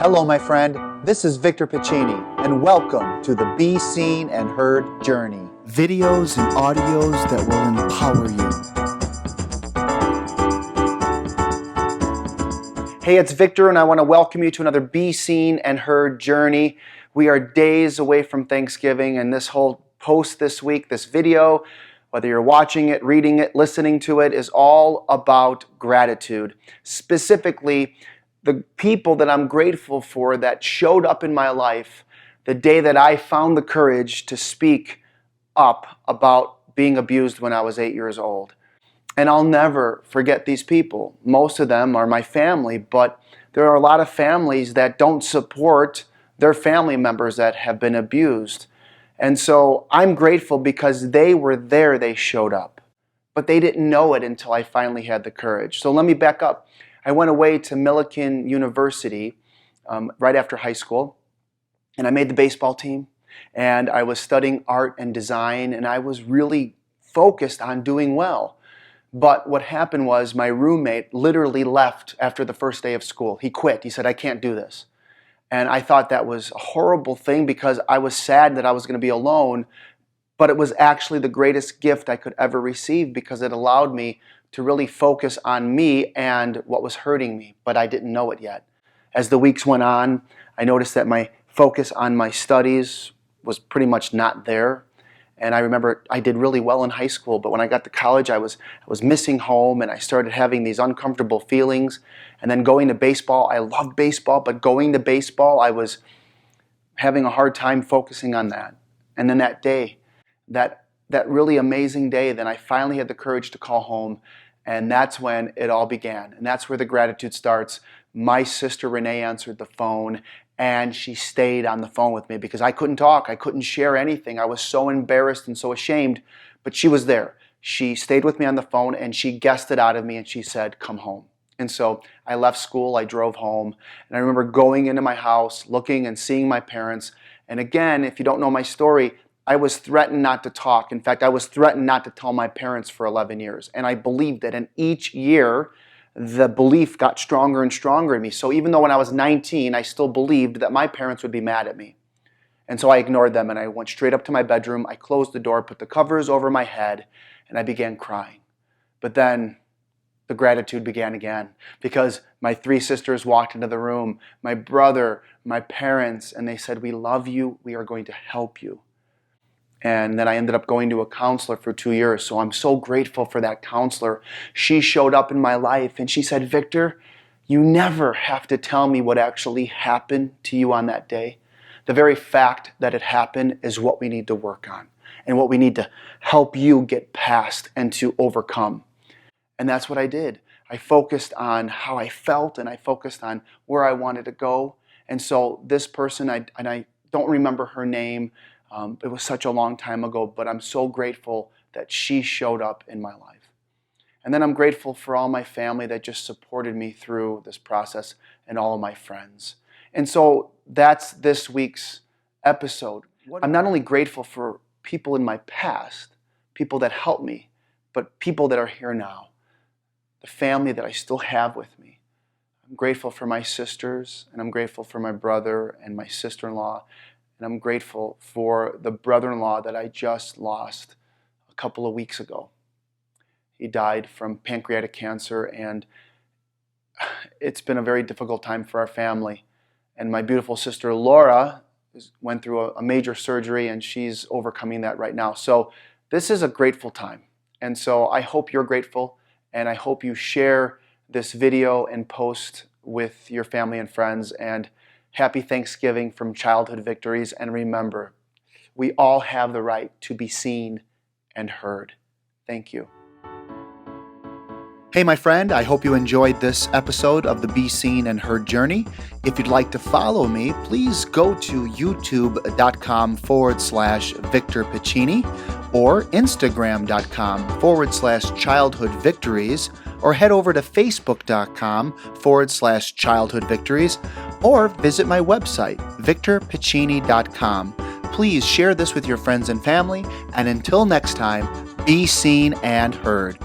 Hello, my friend. This is Victor Pacini, and welcome to the Be Seen and Heard Journey. Videos and audios that will empower you. Hey, it's Victor, and I want to welcome you to another Be Seen and Heard Journey. We are days away from Thanksgiving, and this whole post this week, this video, whether you're watching it, reading it, listening to it, is all about gratitude. Specifically, the people that I'm grateful for that showed up in my life the day that I found the courage to speak up about being abused when I was 8 years old. And I'll never forget these people. Most of them are my family, but there are a lot of families that don't support their family members that have been abused. And so I'm grateful because they were there, they showed up. But they didn't know it until I finally had the courage. So let me back up. I went away to Millikan University right after high school, and I made the baseball team, and I was studying art and design, and I was really focused on doing well. But what happened was my roommate literally left after the first day of school. He quit. He said, "I can't do this." And I thought that was a horrible thing because I was sad that I was going to be alone, but it was actually the greatest gift I could ever receive because it allowed me to really focus on me and what was hurting me, but I didn't know it yet. As the weeks went on, I noticed that my focus on my studies was pretty much not there. And I remember I did really well in high school, but when I got to college, I was missing home, and I started having these uncomfortable feelings. And then going to baseball, I loved baseball, but going to baseball, I was having a hard time focusing on that. And then that day, that really amazing day, then I finally had the courage to call home, and that's when it all began. And that's where the gratitude starts. My sister Renee answered the phone, and she stayed on the phone with me because I couldn't talk. I couldn't share anything. I was so embarrassed and so ashamed, but she was there. She stayed with me on the phone, and she guessed it out of me, and she said, "Come home." And so I left school, I drove home, and I remember going into my house, looking and seeing my parents. And again, if you don't know my story, I was threatened not to talk. In fact, I was threatened not to tell my parents for 11 years. And I believed it. And each year, the belief got stronger and stronger in me. So even though when I was 19, I still believed that my parents would be mad at me. And so I ignored them, and I went straight up to my bedroom. I closed the door, put the covers over my head, and I began crying. But then the gratitude began again because my 3 sisters walked into the room, my brother, my parents, and they said, "We love you. We are going to help you." And then I ended up going to a counselor for 2 years. So I'm so grateful for that counselor. She showed up in my life and she said, "Victor, you never have to tell me what actually happened to you on that day. The very fact that it happened is what we need to work on and what we need to help you get past and to overcome." And that's what I did. I focused on how I felt and I focused on where I wanted to go. And so this person, I don't remember her name. It was such a long time ago, but I'm so grateful that she showed up in my life. And then I'm grateful for all my family that just supported me through this process and all of my friends. And so that's this week's episode. I'm not only grateful for people in my past, people that helped me, but people that are here now, the family that I still have with me. I'm grateful for my sisters, and I'm grateful for my brother and my sister-in-law. And I'm grateful for the brother-in-law that I just lost a couple of weeks ago. He died from pancreatic cancer, and it's been a very difficult time for our family. And my beautiful sister Laura went through a major surgery, and she's overcoming that right now. So this is a grateful time. And so I hope you're grateful, and I hope you share this video and post with your family and friends. And happy Thanksgiving from Childhood Victories. And remember, we all have the right to be seen and heard. Thank you. Hey, my friend, I hope you enjoyed this episode of the Be Seen and Heard Journey. If you'd like to follow me, please go to youtube.com/Victor Pacini or Instagram.com/Childhood Victories, or head over to Facebook.com/Childhood Victories, or visit my website, VictorPacini.com. Please share this with your friends and family, and until next time, be seen and heard.